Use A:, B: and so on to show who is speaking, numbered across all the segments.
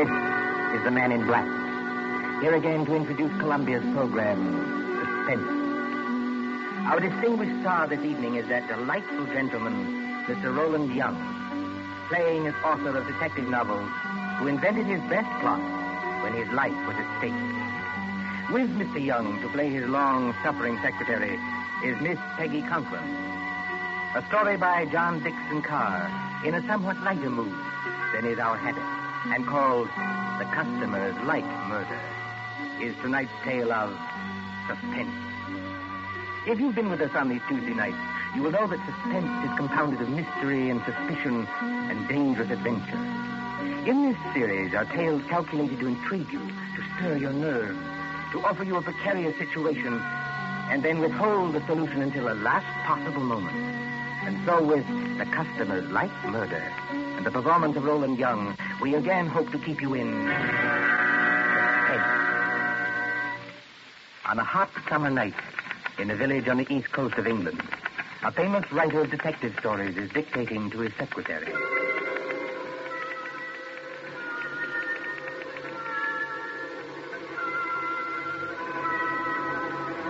A: This is the Man in Black. Here again to introduce Columbia's program, Suspense. Our distinguished star this evening is that delightful gentleman, Mr. Roland Young, playing as author of detective novels, who invented his best plot when his life was at stake. With Mr. Young to play his long-suffering secretary is Miss Peggy Conklin. A story by John Dixon Carr in a somewhat lighter mood than is our habit, and called The Customer's Like Murder, is tonight's tale of suspense. If you've been with us on these Tuesday nights, you will know that suspense is compounded of mystery and suspicion and dangerous adventure. In this series are tales calculated to intrigue you, to stir your nerves, to offer you a precarious situation, and then withhold the solution until the last possible moment. And so with The Customer's Like Murder and the performance of Roland Young, we again hope to keep you in suspense. On a hot summer night in a village on the east coast of England, a famous writer of detective stories is dictating to his secretary.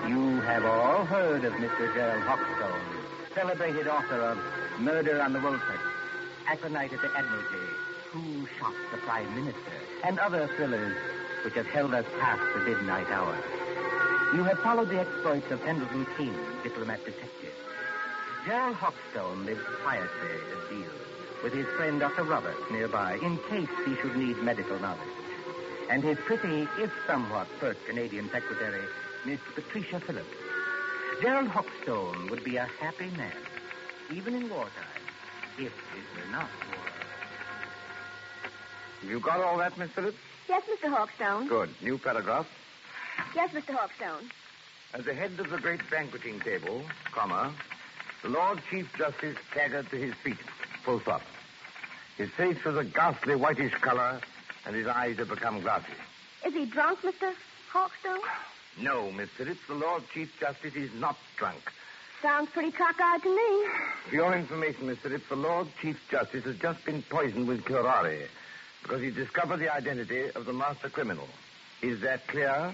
A: You have all heard of Mr. Gerald Hawkstone, celebrated author of Murder on the Woolsack, Aconite at the Admiralty, Who Shot the Prime Minister, and other thrillers which have held us past the midnight hour. You have followed the exploits of Pendleton King, diplomat detective. Gerald Hawkstone lives quietly at Deal with his friend Dr. Roberts nearby in case he should need medical knowledge. And his pretty, if somewhat pert Canadian secretary, Miss Patricia Phillips. Gerald Hawkstone would be a happy man, even in wartime, if it were not war.
B: You got all that, Miss Phillips?
C: Yes, Mr. Hawkstone.
B: Good. New paragraph.
C: Yes, Mr. Hawkstone.
B: At the head of the great banqueting table, comma, the Lord Chief Justice staggered to his feet, full stop. His face was a ghastly whitish color, and his eyes had become glassy.
C: Is he drunk, Mr. Hawkstone?
B: No, Miss Phillips, the Lord Chief Justice is not drunk.
C: Sounds pretty cockeyed to me.
B: For your information, Miss Phillips, the Lord Chief Justice has just been poisoned with curare because he discovered the identity of the master criminal. Is that clear?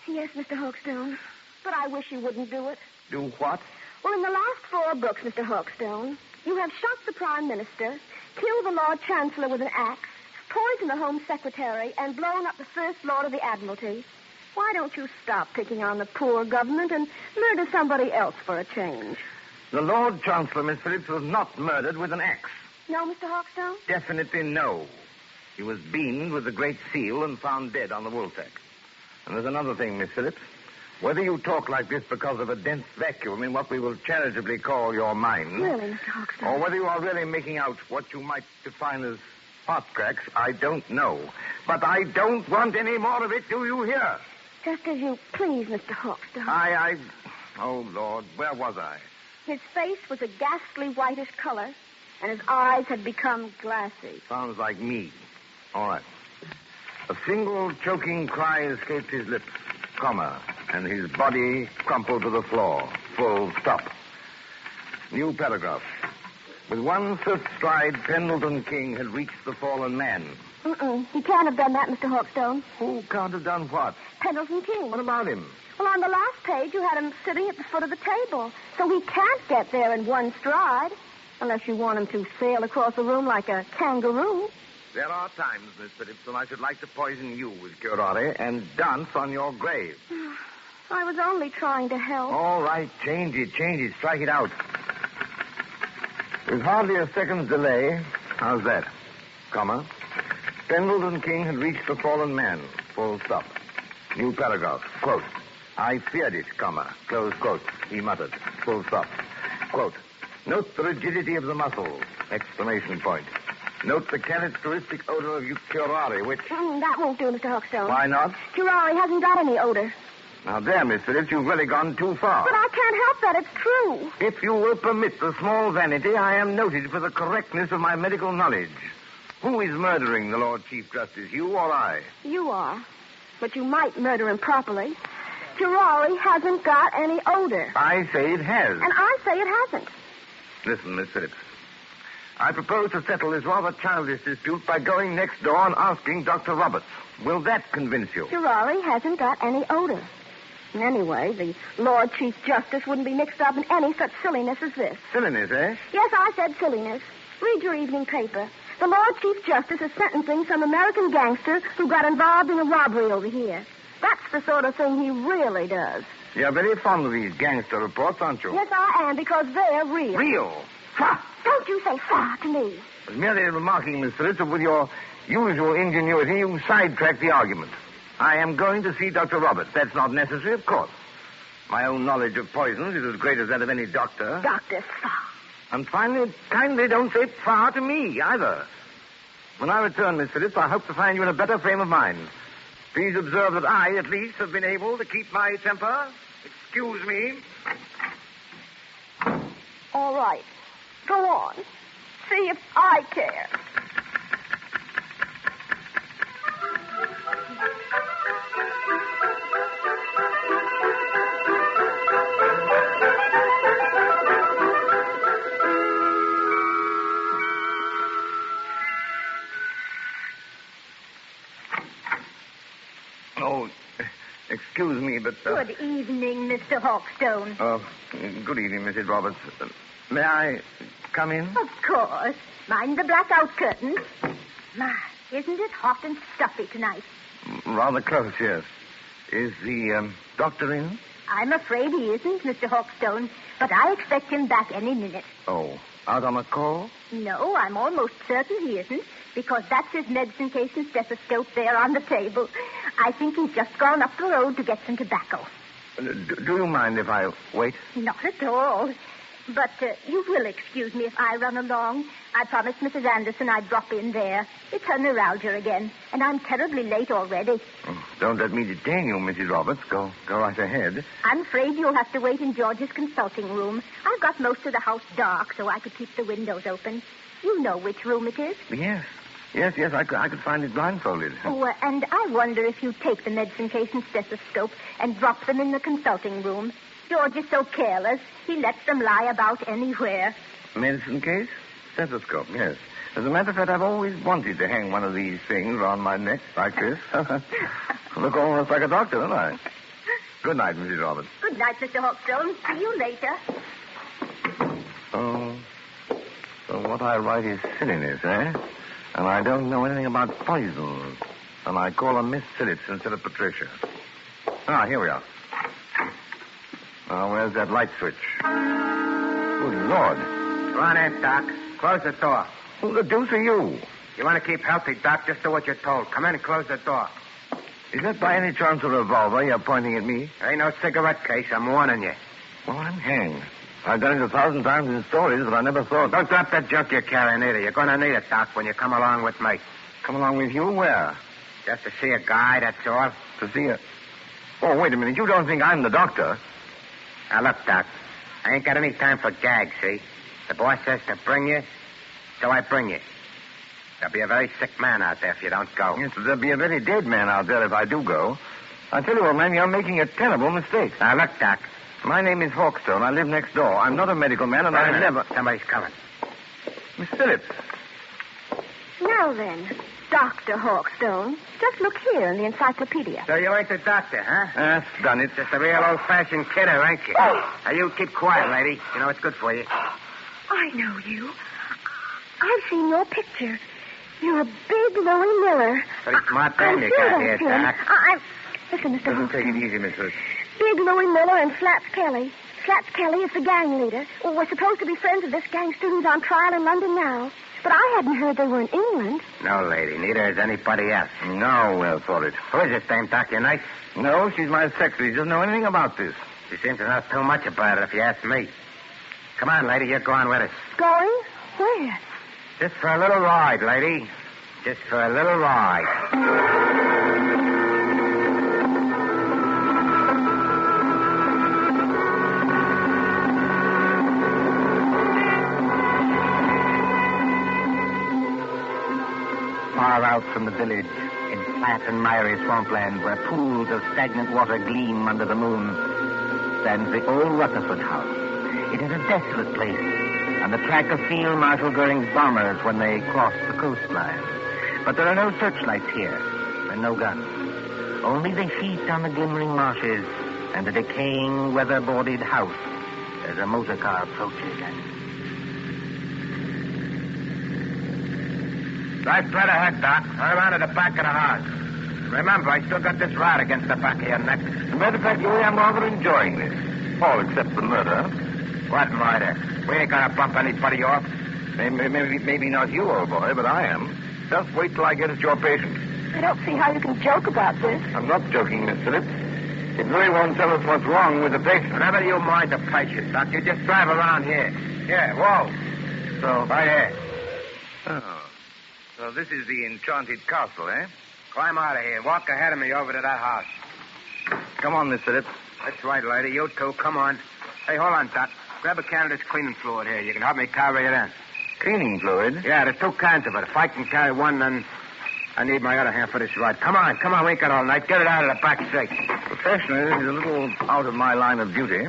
C: Yes, Mr. Hawkstone. But I wish you wouldn't do it.
B: Do what?
C: Well, in the last 4 books, Mr. Hawkstone, you have shot the Prime Minister, killed the Lord Chancellor with an axe, poisoned the Home Secretary, and blown up the First Lord of the Admiralty. Why don't you stop picking on the poor government and murder somebody else for a change?
B: The Lord Chancellor, Miss Phillips, was not murdered with an axe.
C: No, Mr. Hawkstone?
B: Definitely no. He was beamed with the Great Seal and found dead on the Woolsack. And there's another thing, Miss Phillips. Whether you talk like this because of a dense vacuum in what we will charitably call your mind...
C: Really, Mr. Hawkstone?
B: Or whether you are really making out what you might define as hot cracks, I don't know. But I don't want any more of it, do you hear?
C: Just as you please, Mr. Hawkstone.
B: Oh, Lord, where was I?
C: His face was a ghastly whitish color, and his eyes had become glassy.
B: Sounds like me. All right. A single choking cry escaped his lips, comma, and his body crumpled to the floor, full stop. New paragraph. With one swift stride, Pendleton King had reached the fallen man.
C: He can't have done that, Mr. Hawkstone.
B: Who can't have done what?
C: Pendleton King.
B: What about him?
C: Well, on the last page, you had him sitting at the foot of the table. So he can't get there in one stride, unless you want him to sail across the room like a kangaroo.
B: There are times, Miss Phillips, when I should like to poison you with curare and dance on your grave.
C: I was only trying to help.
B: All right, change it. Strike it out. With hardly a second's delay, how's that? Comma. Pendleton King had reached the fallen man. Full stop. New paragraph. Quote. I feared it, comma. Close quote. He muttered. Full stop. Quote. Note the rigidity of the muscles. Exclamation point. Note the characteristic odor of curare, which...
C: that won't do, Mr. Hawkstone.
B: Why not?
C: Curare hasn't got any odor.
B: Now, there, Miss Phillips, you've really gone too far.
C: But I can't help that. It's true.
B: If you will permit the small vanity, I am noted for the correctness of my medical knowledge. Who is murdering the Lord Chief Justice, you or I?
C: You are. But you might murder him properly. Curare hasn't got any odor.
B: I say it has.
C: And I say it hasn't.
B: Listen, Miss Phillips. I propose to settle this rather childish dispute by going next door and asking Dr. Roberts. Will that convince you?
C: Sir Raleigh hasn't got any odor. Anyway, the Lord Chief Justice wouldn't be mixed up in any such silliness as this.
B: Silliness, eh?
C: Yes, I said silliness. Read your evening paper. The Lord Chief Justice is sentencing some American gangster who got involved in a robbery over here. That's the sort of thing he really does.
B: You're very fond of these gangster reports, aren't you?
C: Yes, I am, because they're real.
B: Real? Ha!
C: Don't you say "fa" to me.
B: I was merely remarking, Miss Phillips, that with your usual ingenuity, you sidetracked the argument. I am going to see Dr. Roberts. That's not necessary, of course. My own knowledge of poisons is as great as that of any doctor.
C: Dr. Fa.
B: And finally, kindly don't say far to me, either. When I return, Miss Phillips, I hope to find you in a better frame of mind. Please observe that I, at least, have been able to keep my temper. Excuse me.
C: All right. Go on. See if I care.
B: Oh, excuse me, but...
D: Good evening, Mr. Hawkstone.
B: Good evening, Mrs. Roberts. May I come in?
D: Of course. Mind the blackout curtains. My, isn't it hot and stuffy tonight?
B: Rather close, yes. Is the doctor in?
D: I'm afraid he isn't, Mr. Hawkstone, but I expect him back any minute.
B: Oh, out on a call?
D: No, I'm almost certain he isn't, because that's his medicine case and stethoscope there on the table. I think he's just gone up the road to get some tobacco.
B: Do you mind if I wait?
D: Not at all. But you will excuse me if I run along. I promised Mrs. Anderson I'd drop in there. It's her neuralgia again, and I'm terribly late already.
B: Oh, don't let me detain you, Mrs. Roberts. Go right ahead.
D: I'm afraid you'll have to wait in George's consulting room. I've got most of the house dark, so I could keep the windows open. You know which room it is?
B: Yes, I could find it blindfolded.
D: Oh, and I wonder if you take the medicine case and stethoscope and drop them in the consulting room. George is so careless, he lets them lie about anywhere.
B: Medicine case? Stethoscope, yes. As a matter of fact, I've always wanted to hang one of these things around my neck like this. Look almost like a doctor, don't I? Good night, Mrs. Roberts.
D: Good night, Mr. Hawkstone. See you later.
B: So what I write is silliness, eh? And I don't know anything about poisons. And I call her Miss Phillips instead of Patricia. Here we are. Now, where's that light switch? Good Lord.
E: Go on in, Doc. Close the door.
B: Who the deuce are you?
E: You want to keep healthy, Doc? Just do what you're told. Come in and close the door.
B: Is that by any chance a revolver you're pointing at me?
E: There ain't no cigarette case. I'm warning you.
B: Well, I'm hanged. I've done it 1,000 times in stories, but I never thought...
E: Don't drop that junk you're carrying either. You're going to need it, Doc, when you come along with me.
B: Come along with you? Where?
E: Just to see a guy, that's all.
B: To see a... Oh, wait a minute. You don't think I'm the doctor?
E: Now, look, Doc. I ain't got any time for gags, see? The boss says to bring you, so I bring you. There'll be a very sick man out there if you don't go.
B: Yes, there'll be a very dead man out there if I do go. I tell you, old man, you're making a terrible mistake.
E: Now, look, Doc.
B: My name is Hawkstone. I live next door. I'm not a medical man, and I never...
E: Somebody's coming.
B: Miss Phillips.
C: Now then, Dr. Hawkstone, just look here in the encyclopedia.
E: So you ain't the doctor, huh?
B: That's done it.
E: Just a real old-fashioned kidder, ain't you?
C: Oh.
E: Now, you keep quiet, lady. You know it's good for you.
C: I know you. I've seen your picture. You're a big Louis Miller.
E: Pretty smart man you got here, Doc.
C: Listen, Mr. Hawkstone.
B: Take it easy, Miss Phillips.
C: Big Louis Miller and Slaps Kelly. Slaps Kelly is the gang leader. Well, we're supposed to be friends of this gangster who's on trial in London now. But I hadn't heard they were in England.
E: No, lady. Neither is anybody else.
B: No, well thought it.
E: Who is this dame, Doc? Your nice?
B: No, she's my secretary. She doesn't know anything about this.
E: She seems to know too much about it, if you ask me. Come on, lady. You're going with us.
C: Going? Where?
E: Just for a little ride, lady. Just for a little ride.
A: Far out from the village, in flat and miry swampland where pools of stagnant water gleam under the moon, stands the old Rutherford house. It is a desolate place, On the track of Field Marshal Goering's bombers when they crossed the coastline. But there are no searchlights here, and no guns. Only the heat on the glimmering marshes and the decaying, weather-boarded house as a motor car approaches and...
E: Right straight ahead, Doc. Around to the back of the house. Remember, I still got this rod against the back of your neck.
B: As a matter of fact, Louis, I'm rather enjoying this. All except the murder.
E: What murder? We ain't gonna bump anybody off.
B: Maybe not you, old boy, but I am. Just wait till I get at your patient.
C: I don't see how you can joke about this.
B: I'm not joking, Miss Phillips. If Louis won't tell us what's wrong with the patient...
E: Never you mind the patient, Doc. You just drive around here. Here, whoa.
B: So...
E: Right here.
B: Oh. So this is the enchanted castle, eh?
E: Climb out of here. Walk ahead of me over to that house.
B: Come on, Miss Phillips.
E: That's right, lady. You too. Come on. Hey, hold on, Doc. Grab a can of this cleaning fluid here. You can help me carry it in.
B: Cleaning fluid?
E: Yeah, there's 2 cans of it. If I can carry one, then I need my other hand for this ride. Come on. We ain't got all night. Get it out of the back seat.
B: Professionally, this is a little out of my line of duty.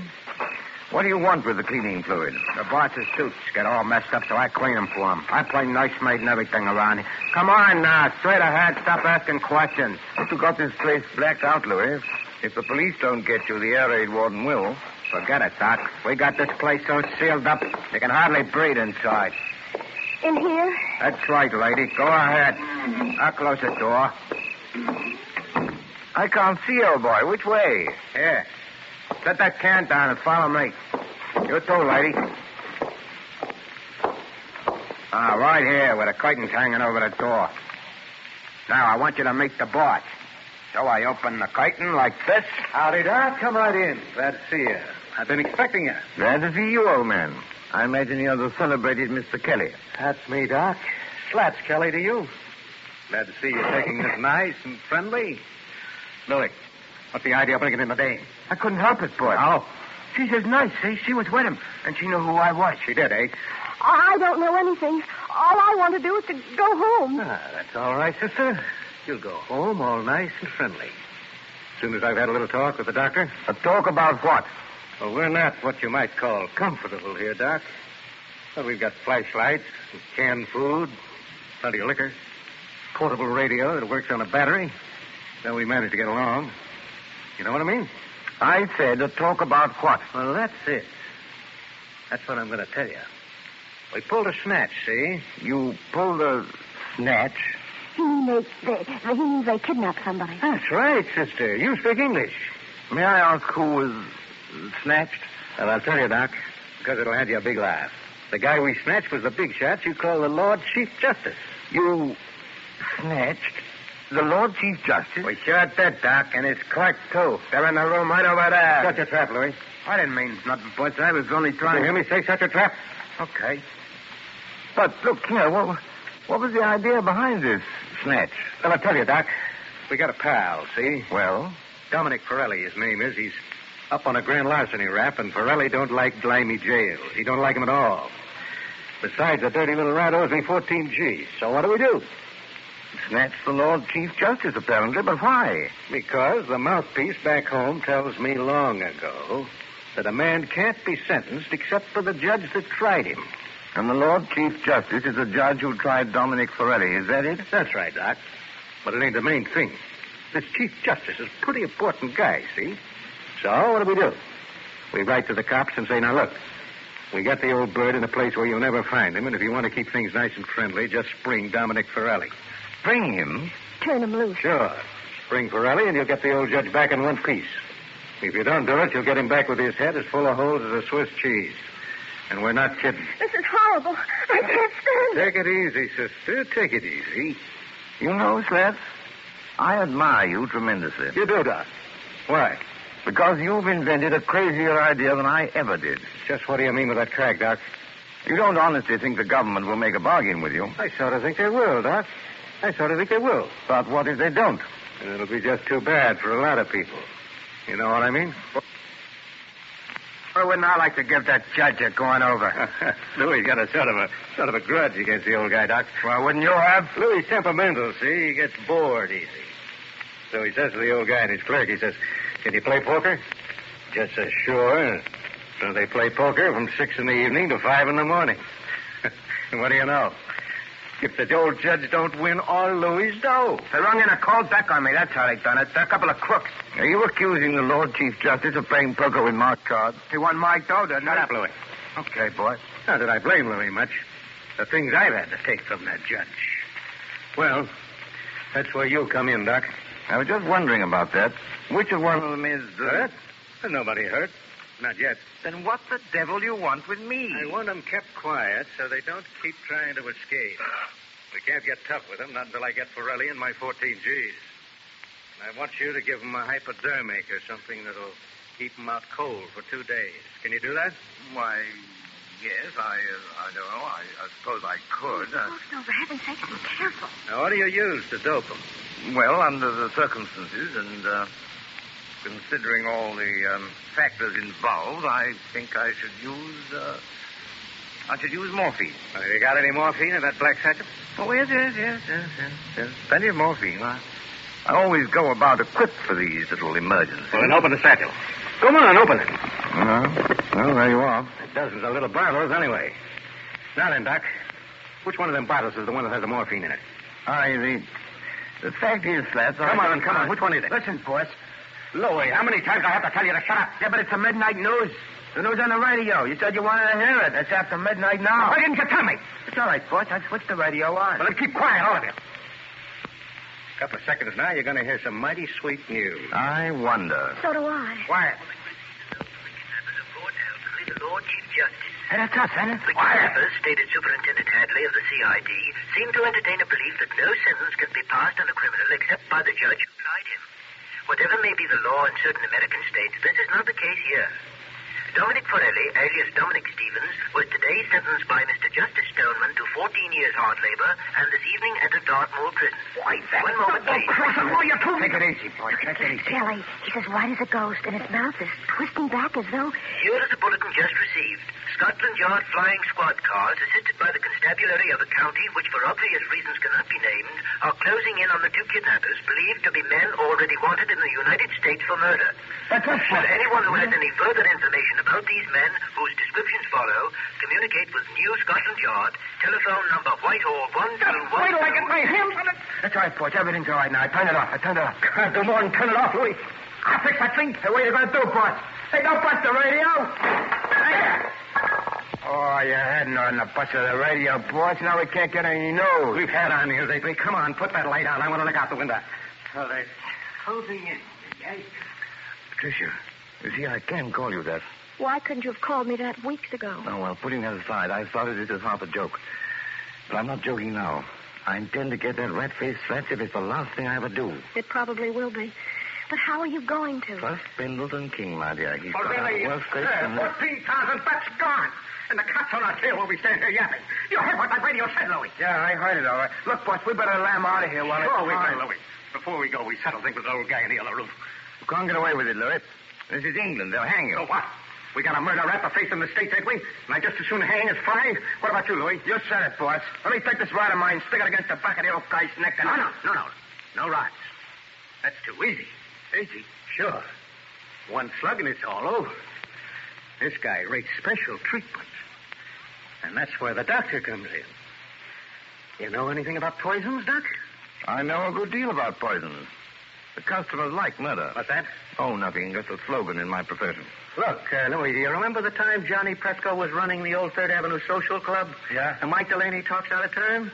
B: What do you want with the cleaning fluid?
E: The boss's suits get all messed up, so I clean them for him. I play nursemaid and everything around here. Come on now. Straight ahead. Stop asking questions.
B: But you got this place blacked out, Louis. If the police don't get you, the air raid warden will.
E: Forget it, Doc. We got this place so sealed up, you can hardly breathe inside.
C: In here?
E: That's right, lady. Go ahead. I'll close the door.
B: I can't see, old boy. Which way?
E: Here. Set that can down and follow me. You too, lady. Right here, with the curtains hanging over the door. Now, I want you to meet the boss. So I open the curtain like this.
F: Howdy, Doc. Come right in. Glad to see you. I've been expecting you.
B: Glad to see you, old man. I imagine you're the celebrated Mr. Kelly.
F: That's me, Doc. Slats Kelly to you. Glad to see you taking this nice and friendly. Louis, what's the idea of bringing in the dame?
E: I couldn't help it, boy.
F: Oh?
E: She's as nice, see? She was with him, and she knew who I was.
F: She did, eh?
C: I don't know anything. All I want to do is to go home.
F: That's all right, sister. You'll go home all nice and friendly. As soon as I've had a little talk with the doctor.
B: A talk about what?
F: Well, we're not what you might call comfortable here, Doc. Well, we've got flashlights, and canned food, plenty of liquor, portable radio that works on a battery. Then we manage to get along. You know what I mean?
B: I said a talk about what?
F: Well, that's it. That's what I'm going to tell you. We pulled a snatch, see?
B: You pulled a snatch?
C: He means they kidnapped somebody.
F: That's right, sister. You speak English.
B: May I ask who was snatched?
F: Well, I'll tell you, Doc, because it'll have you a big laugh. The guy we snatched was the big shot you call the Lord Chief Justice.
B: You snatched the Lord Chief Justice?
E: We sure did, Doc, and his clerk, too. They're in the room right over there.
F: Shut your trap, Louis.
E: I didn't mean nothing, boys. I was only
F: You
E: trying...
F: hear me say shut your trap?
E: Okay.
B: But look here, what was the idea behind this snatch?
F: Well, I'll tell you, Doc. We got a pal, see?
B: Well?
F: Dominic Forelli, his name is. He's up on a grand larceny rap, and Forelli don't like grimy jail. He don't like him at all. Besides, the dirty little rat owes me 14 G's. So what do?
B: Snatch the Lord Chief Justice, apparently, but why?
F: Because the mouthpiece back home tells me long ago that a man can't be sentenced except for the judge that tried him.
B: And the Lord Chief Justice is the judge who tried Dominic Forelli, is that it?
F: That's right, Doc. But it ain't the main thing. This Chief Justice is a pretty important guy, see? So what do? We write to the cops and say, now look, we got the old bird in a place where you'll never find him, and if you want to keep things nice and friendly, just spring Dominic Forelli.
B: Spring him?
C: Turn him loose.
F: Sure. Spring Forelli, and you'll get the old judge back in one piece. If you don't do it, you'll get him back with his head as full of holes as a Swiss cheese. And we're not kidding.
C: This is horrible. I can't stand it.
F: Take it easy, sister. Take it easy.
B: You know, Slats, I admire you tremendously.
F: You do, Doc. Why?
B: Because you've invented a crazier idea than I ever did.
F: Just what do you mean with that crack, Doc?
B: You don't honestly think the government will make a bargain with you.
F: I sort of think they will, Doc. I sort of think they will.
B: But what if they don't?
F: And it'll be just too bad for a lot of people. You know what I mean?
E: Well, wouldn't I like to give that judge a going over?
F: Louis got a sort of a grudge against the old guy, Doc.
E: Well, wouldn't you have?
F: Louis is temperamental, see? He gets bored easy. So he says to the old guy and his clerk, he says, can you play poker? Just says, sure. So they play poker from 6 in the evening to 5 in the morning. And what do you know? If the old judge don't win all Louis' dough.
E: They rung in a cold deck on me. That's how they done it. They're a couple of crooks.
B: Are you accusing the Lord Chief Justice of playing poker with marked cards?
E: He won my dough, didn't
F: Shut
E: he?
F: up, Louis.
E: Okay, boy.
F: Not that I blame Louis much. The things I've had to take from that judge. Well, that's where you come in, Doc.
B: I was just wondering about that. Which of one of them is...
F: Hurt? There's nobody hurt. Not yet.
E: Then what the devil you want with me?
F: I want them kept quiet so they don't keep trying to escape. We can't get tough with them, not until I get Forelli and my 14 Gs. And I want you to give them a hypodermic or something that'll keep them out cold for 2 days. Can you do that?
B: Why, yes, I don't know. I suppose I could.
D: Oh, no, for heaven's sake, be careful.
F: Now, what do you use to dope them?
B: Well, under the circumstances and considering all the factors involved, I think I should use morphine.
F: You got any morphine in that black satchel?
B: Oh, yes. Plenty of morphine. I always go about equipped for these little emergencies.
F: Well, then open the satchel. Come on, open it.
B: Well, there you are.
F: Dozens of little bottles, anyway. Now then, Doc, which one of them bottles is the one that has the morphine in it?
B: The fact is, Flats...
F: Come on. Which one is it?
E: Listen, boss.
F: Louis, how many times do I have to tell you to shut up?
E: Yeah, but it's the midnight news. The news on the radio. You said you wanted to hear it. It's after midnight now.
F: Why didn't you tell me?
E: It's all right, boss. I switched the radio on.
F: Well, then keep quiet, all of you. A couple of seconds now, you're going to hear some mighty sweet news.
B: I wonder.
D: So do I.
F: Quiet.
G: The Lord Chief Justice.
E: Hey, that's us, Anna.
G: The kidnappers, stated Superintendent Hadley of the CID, seem to entertain a belief that no sentence can be passed on a criminal except by the judge who tried him. Whatever may be the law in certain American states, this is not the case here. Dominic Forelli, alias Dominic Stevens, was today sentenced by Mr. Justice Stoneman to 14 years hard labor and this evening entered Dartmoor prison.
E: Why, that...
G: One moment, please.
E: Take it easy, boy. Take it easy.
D: Kelly, he's as white as a ghost, and his mouth is twisting back as though...
G: Here is the bulletin just received. Scotland Yard flying squad cars, assisted by the constabulary of the county, which for obvious reasons cannot be named, are closing in on the two kidnappers, believed to be men already wanted in the United States for murder. Should anyone who has any further information about these men, whose descriptions follow, communicate with New Scotland Yard, telephone number Whitehall 121...
E: Wait till I get my hands on it. That's all right, boss. Everything's all right now. I turned it off.
F: Can't do more than turn it off, Louis.
E: I'll fix that thing. Hey, what are you going to do, boss? Hey, don't bust the radio. There. Oh, you hadn't on the bust of the radio, boss. Now we can't get any news.
F: We've had our news lately. Come on, put that light on. I want to look out the window.
E: So they're closing in, eh?
B: Patricia, you see, I can call you that.
C: Why couldn't you have called me that weeks ago?
B: Oh, well, putting that aside, I started it as half a joke. But I'm not joking now. I intend to get that rat-faced Flats if it's the last thing I ever do.
C: It probably will be. But how are you going to?
B: First, Pendleton King, my dear. He's got
F: Really,
B: a worse face than...
F: 14,000 bucks gone. And the cops on our tail while we stand here yapping. You heard what that radio said, Louis.
E: Yeah, I heard it all right. Look, boss, we better lamb out of here while
F: Sure
E: it's
F: we
E: time.
F: will, Louis. Before we go, we settle things with the old guy in the other room.
B: You can't get away with it, Louis. This is England. They'll hang you.
F: So what? We got a murder rap to face in the States, ain't we? And I just as soon hang as fry. What about you, Louis?
E: You said it, boss. Let me take this rod of mine, stick it against the back of the old guy's neck, and...
F: No. No rods. That's too easy. Easy? Sure. One slug and it's all over. This guy rates special treatment. And that's where the doctor comes in. You know anything about poisons, Doc?
B: I know a good deal about poisons. The customers like murder.
F: What's that?
B: Oh, nothing. Just a slogan in my profession.
F: Look, Louis, do you remember the time Johnny Presco was running the old Third Avenue Social Club?
E: Yeah.
F: And Mike Delaney talks out of turn?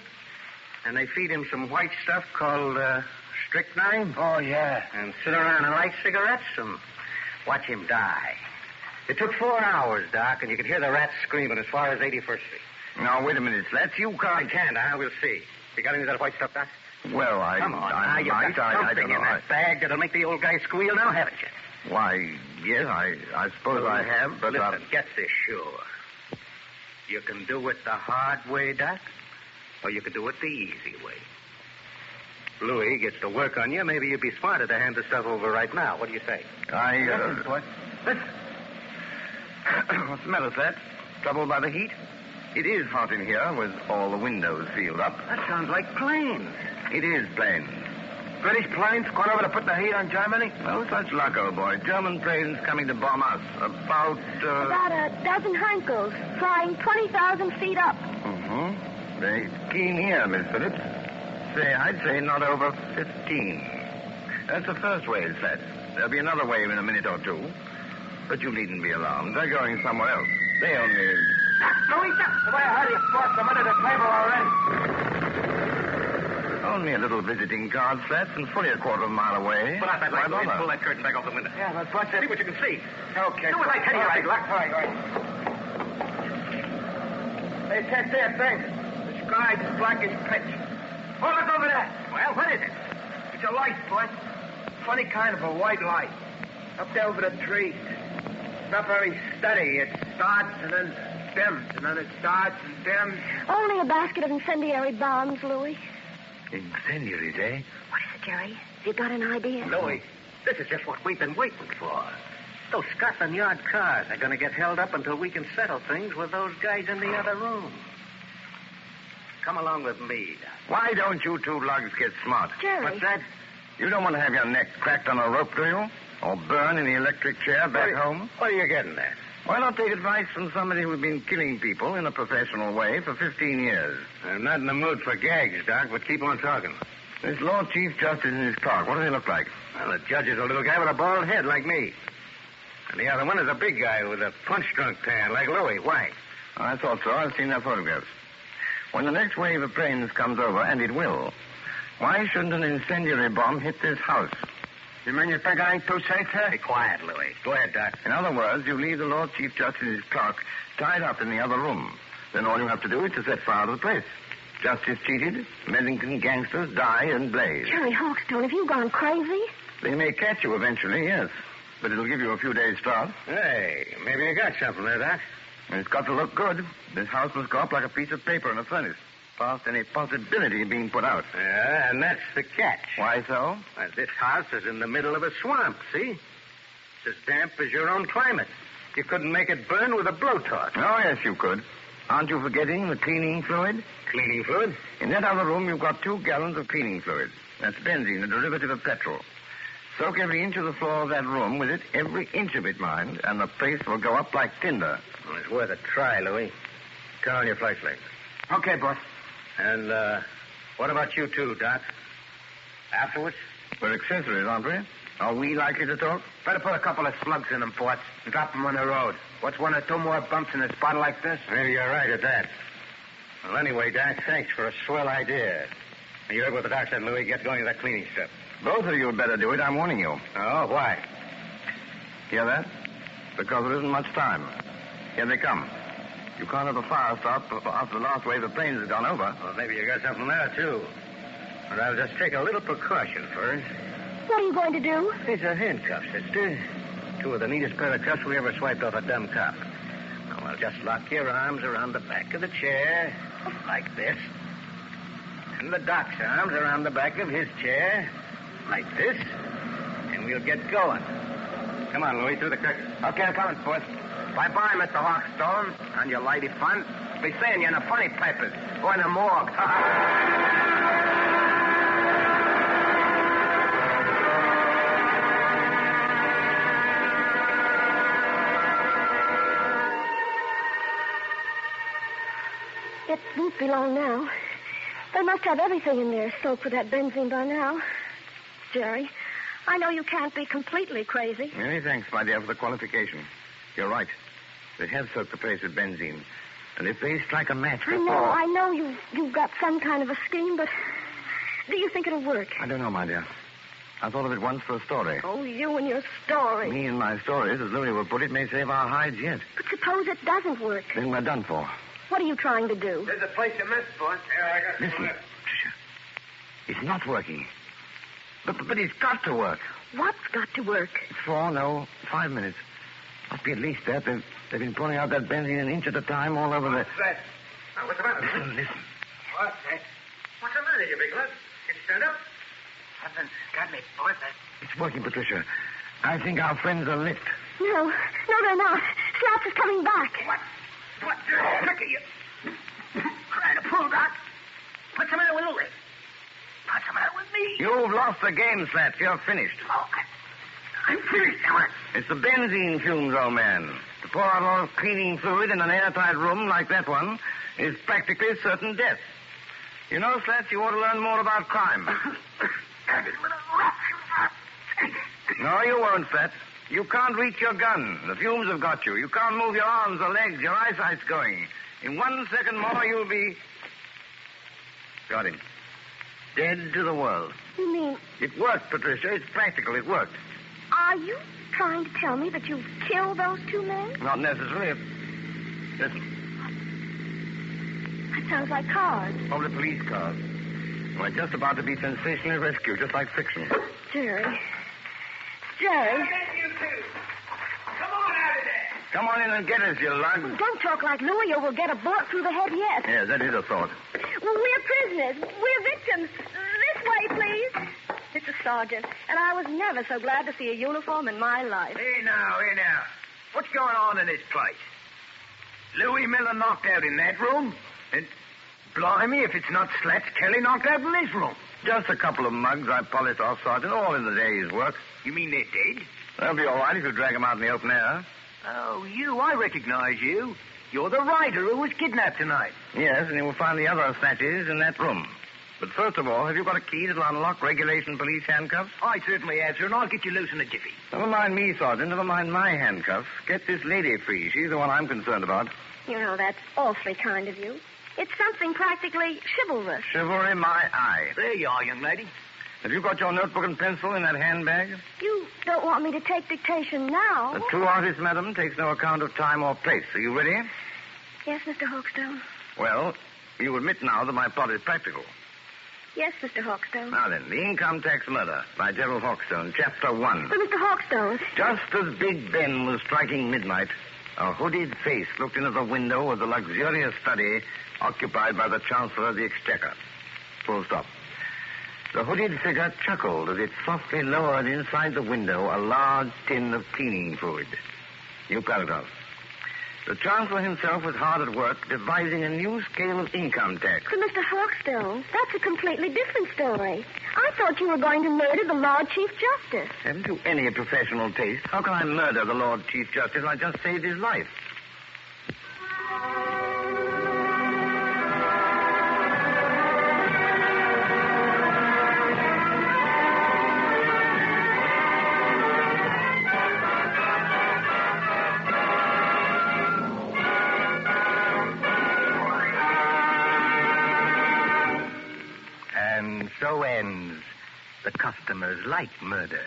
F: And they feed him some white stuff called strychnine?
E: Oh, yeah.
F: And sit around and light cigarettes and watch him die. It took 4 hours, Doc, and you could hear the rats screaming as far as 81st Street.
B: Now, wait a minute, Flats. You
F: I
B: can't...
F: can't, huh? We'll see. You got any of that white stuff, Doc?
B: Well,
F: Come on, now. You've got something
B: don't know.
F: in that bag that'll make the old guy squeal now, haven't you?
B: Why, yes, I suppose I have, but...
F: Listen, get this sure. You can do it the hard way, Doc, or you can do it the easy way. Louis gets to work on you. Maybe you'd be smarter to hand the stuff over right now. What do you say?
E: Listen, boss. Listen.
B: What's the matter, Flats? Troubled by the heat? It is hot in here with all the windows sealed up.
F: That sounds like planes.
B: It is plain.
E: British planes going over to put the heat on Germany?
B: No such luck, old boy. German planes coming to bomb us. About
C: a dozen Henkels, flying 20,000 feet up.
B: Mm-hmm. Very keen ear, Miss Phillips. I'd say not over 15. That's the first wave set. There'll be another wave in a minute or two. But you needn't be alarmed. They're going somewhere else. They only...
E: Louisa! The way I heard you brought them under the table already.
B: Only a little visiting card set and fully a quarter of a mile away.
F: Pull out that light,
B: Why
F: Louis.
B: bother?
F: Pull that curtain back off the window.
E: Yeah, but what's it?
F: See what you can see.
E: Okay.
F: Do what I tell you, right?
E: All right. Hey, check that thing. The sky's black as pitch. Oh, look over there.
F: Well, what is it?
E: It's a light, boy. Funny kind of a white light. Up there over the trees. It's not very steady. It starts and then dims, and then it starts and dims.
C: Only a basket of incendiary bombs, Louis.
B: Incendiaries, eh?
C: What is it, Jerry? Have you got an idea?
F: Louis, this is just what we've been waiting for. Those Scotland Yard cars are going to get held up until we can settle things with those guys in the other room. Come along with me, Doc.
B: Why don't you two lugs get smart?
C: Jerry.
E: What's that?
B: You don't want to have your neck cracked on a rope, do you? Or burn in the electric chair back home?
F: What are you getting at?
B: Why not take advice from somebody who's been killing people in a professional way for 15 years?
F: I'm not in the mood for gags, Doc, but keep on talking.
B: This Lord Chief Justice and his clerk, what do they look like?
F: Well, the judge is a little guy with a bald head like me. And the other one is a big guy with a punch-drunk tan like Louis. Why?
B: Oh, I thought so. I've seen their photographs. When the next wave of planes comes over, and it will, why shouldn't an incendiary bomb hit this house?
E: You mean you think I ain't too safe here?
F: Be quiet, Louis. Go ahead, Doc.
B: In other words, you leave the Lord Chief Justice and his clerk tied up in the other room. Then all you have to do is to set fire to the place. Justice cheated, Medlington gangsters die and blaze.
C: Jerry Hawkstone, have you gone crazy?
B: They may catch you eventually, yes. But it'll give you a few days' start.
F: Hey, maybe you got something there, Doc.
B: And it's got to look good. This house must go up like a piece of paper in a furnace, past any possibility of being put out.
F: Yeah, and that's the catch.
B: Why so?
F: Well, this house is in the middle of a swamp, see? It's as damp as your own climate. You couldn't make it burn with a blowtorch.
B: Oh, yes, you could. Aren't you forgetting the cleaning fluid?
F: Cleaning fluid?
B: In that other room, you've got 2 gallons of cleaning fluid. That's benzene, a derivative of petrol. Soak every inch of the floor of that room with it, every inch of it, mind, and the place will go up like tinder.
F: Well, it's worth a try, Louis. Turn on your flashlight.
E: Okay, boss.
F: And, what about you two, Doc? Afterwards?
B: We're accessories, aren't we? Are we likely to talk?
E: Better put a couple of slugs in them, boss, and drop them on the road. What's 1 or 2 more bumps in a spot like this?
F: Maybe you're right at that. Well, anyway, Doc, thanks for a swell idea. You heard what the doc said, Louis. Get going to that cleaning stuff.
B: Both of you had better do it. I'm warning you.
F: Oh, why?
B: Hear that? Because there isn't much time. Here they come. You can't have a fire start after the last wave of planes has gone over.
F: Well, maybe you got something there, too. But I'll just take a little precaution first.
C: What are you going to do?
F: These are handcuffs, sister. 2 of the neatest pair of cuffs we ever swiped off a dumb cop. Now, I'll just lock your arms around the back of the chair, like this. And the doc's arms around the back of his chair, like this. And we'll get going. Come on, Louis, through the curtain.
E: Okay, I'm coming, boss. Bye-bye, Mr. Hawkstone. And your lady fun. Be seeing you in the funny papers. Go in the morgue.
C: It won't be long now. They must have everything in there soaked with that benzene by now. Jerry, I know you can't be completely crazy.
B: Many thanks, my dear, for the qualification. You're right. They have soaked the place with benzene. And if they strike a match before...
C: I know you've got some kind of a scheme, but do you think it'll work?
B: I don't know, my dear. I thought of it once for a story.
C: Oh, you and your story.
B: Me and my stories, as Louis will put it, may save our hides yet.
C: But suppose it doesn't work.
B: Then we're done for.
C: What are you trying to do?
E: There's a place you missed, boss.
F: Yeah, I got
B: Listen, Patricia. It's not working. But it's got to work.
C: What's got to work?
B: 5 minutes. Must be at least that. They've been pouring out that benzene an inch at a time all over the...
F: What's that? Now, what's the matter?
B: Listen.
F: What's that? What's the matter, you big lug? Can you stand up?
E: Something's got me, boss.
B: It's working, Patricia. I think our friends are licked.
C: No, they're not. Snaps is coming back.
F: What the heck are you trying to pull, Doc? What's the matter with Louis? What's the matter with me?
G: me.
B: You've lost the game, Slats. You're finished.
G: Oh, I'm finished, am I?
B: It's the benzene fumes, old man. To pour out a lot of cleaning fluid in an airtight room like that one is practically certain death. You know, Slats, you ought to learn more about crime. No, you won't, Slats. You can't reach your gun. The fumes have got you. You can't move your arms or legs. Your eyesight's going. In 1 second more, you'll be... Got him. Dead to the world.
C: You mean...
B: It worked, Patricia. It's practical. It worked.
C: Are you trying to tell me that you've killed those two men?
B: Not necessarily. Listen.
C: That sounds like cars.
B: Probably police cars. We're just about to be sensationally rescued, just like fiction.
C: Jerry. Jerry.
G: You two. Come on out of there.
B: Come on in and get us, you lug.
C: Don't talk like Louis or we'll get a bullet through the head yet.
B: Yes, that is a thought.
C: Well, we're prisoners. We're victims. This way, please. Mr. Sergeant, and I was never so glad to see a uniform in my life.
E: Here now. What's going on in this place? Louis Miller knocked out in that room? And blimey, if it's not Slats Kelly knocked out in this room.
B: Just a couple of mugs I polished off, Sergeant, all in the day's work.
E: You mean they're dead?
B: They'll be all right if you drag them out in the open air.
E: Oh, I recognize you. You're the writer who was kidnapped tonight.
B: Yes, and you will find the other snatches in that room. But first of all, have you got a key that'll unlock regulation police handcuffs?
E: I certainly have, sir, and I'll get you loose in a jiffy.
B: Never mind me, Sergeant. Never mind my handcuffs. Get this lady free. She's the one I'm concerned about.
C: You know, that's awfully kind of you. It's something practically chivalrous.
B: Chivalry, my eye.
E: There you are, young lady.
B: Have you got your notebook and pencil in that handbag?
C: You don't want me to take dictation now?
B: The true artist, madam, takes no account of time or place. Are you ready?
C: Yes, Mr. Hawkstone.
B: Well, you admit now that my plot is practical.
C: Yes, Mr. Hawkstone.
B: Now then, The Income Tax Murder by Gerald Hawkstone, Chapter 1.
C: But, Mr. Hawkstone...
B: Just as Big Ben was striking midnight, a hooded face looked into the window of the luxurious study occupied by the Chancellor of the Exchequer. Full stop. The hooded figure chuckled as it softly lowered inside the window a large tin of cleaning fluid. New paragraph. The Chancellor himself was hard at work devising a new scale of income tax.
C: But, Mr. Hawkstone, that's a completely different story. I thought you were going to murder the Lord Chief Justice.
B: Haven't you any professional taste? How can I murder the Lord Chief Justice? I just saved his life.
A: So ends The Customer's Light Murder,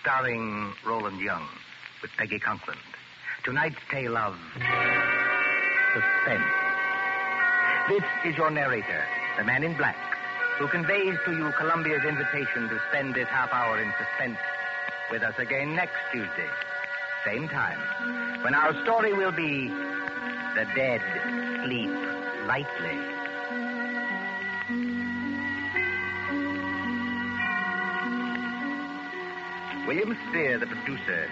A: starring Roland Young with Peggy Conklin. Tonight's tale of suspense. This is your narrator, the man in black, who conveys to you Columbia's invitation to spend this half hour in suspense with us again next Tuesday, same time, when our story will be The Dead Sleep Lightly. William Spear, the producer,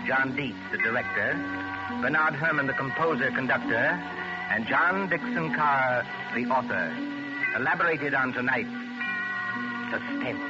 A: John Dietz, the director, Bernard Herrmann, the composer-conductor, and John Dixon Carr, the author, elaborated on tonight's Suspense.